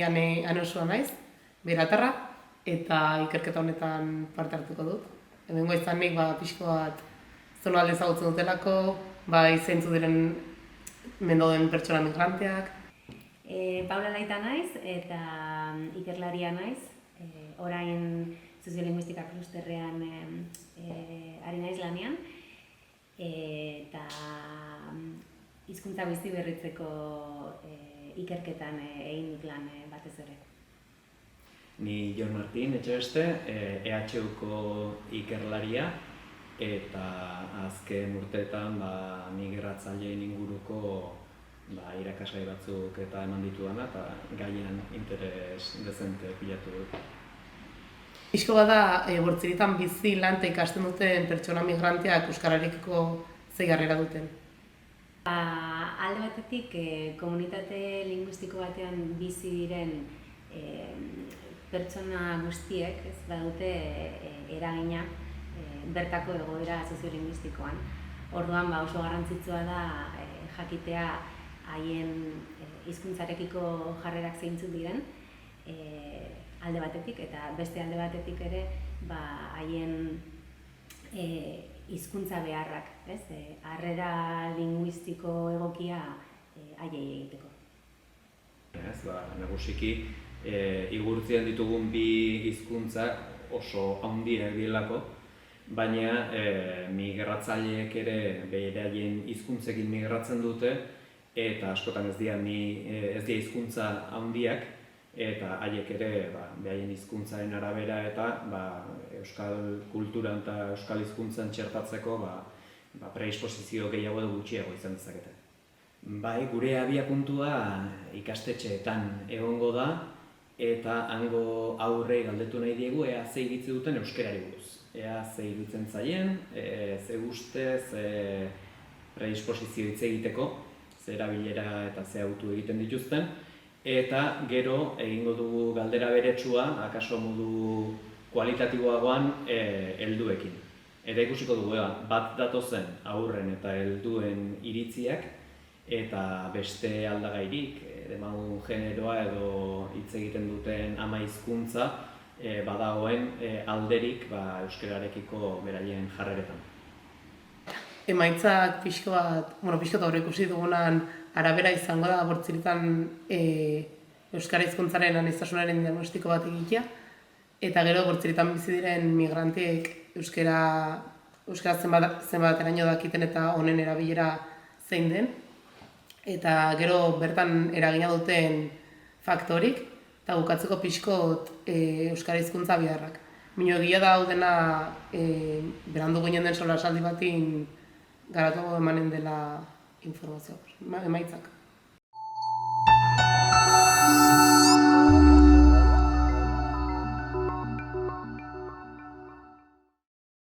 ni ane osoa naiz, beratarra, eta ikerketa honetan parte hartuko dut. Hemengo izanik pixko bat zonalde ezagutzen dutelako, zeintzu diren mendoden pertsona migranteak. Paula Laita naiz eta ikerlaria naiz. Orain soziolinguistika klusterrean ari naiz lanean. Eta hizkuntza bizi berritzeko ikerketan egin dut lan batez ere. Ni Jon Martin Etxebeste, EHUko ikerlaria eta azken urteetan migratzaileen inguruko irakasgai batzuk eta eman ditudana eta gaien interes dezente pilatu dut. Pixko bada, Bortziritan bizi lan eta ikasten duten pertsona migranteak euskararekiko ze jarrera duten? Alde batetik, komunitate linguistiko batean bizi diren pertsona guztiek badute eragina bertako egoera soziolinguistikoan. Orduan oso garrantzitsua da jakitea haien hizkuntzarekiko jarrerak zeintzuk diren alde batetik, eta beste alde batetik ere haien hizkuntza beharrak, harrera linguistiko egokia haiei egiteko. Nagusiki, igurtzian ditugun bi hizkuntzak oso handiak direlako, baina migratzaileek ere beraien hizkuntzekin migratzen dute eta askotan ez dira hizkuntza handiak eta haiek ere beraien hizkuntzaren arabera eta euskal kulturan eta euskal hizkuntzan txertatzeko predisposizio gehiago edo gutxiago izan dezakete. Gure abiapuntua ikastetxeetan egongo da eta hango aurrei galdetu nahi diegu ea ze iritzi duten euskarari buruz. Ea ze iruditzen zaien, ze uste, ze predisposizio hitz egiteko, ze erabilera eta ze autu egiten dituzten, eta gero egingo dugu galdera beretsua, akaso modu kualitatiboagoan helduekin. Eta ikusiko dugu, bat datozen aurren eta helduen iritziak, eta beste aldagairik, demagun generoa edo hitz egiten duten ama hizkuntza, badagoen alderik euskararekiko beraien jarreretan. Emaitzak pixko bat hor ikusi dugunan arabera izango da Bortziritan euskara hizkuntzaren aniztasunaren diagnostiko bat egitea, eta gero Bortziritan bizi diren migranteek euskara zenbateraino dakiten eta honen erabilera zein den, eta gero bertan eragina duten faktorik, eta bukatzeko pixkot euskara hizkuntza beharrak. Mino egia da hau dena berandu ginen den solasaldi batin garatu emanen dela informazioa, emaitzak.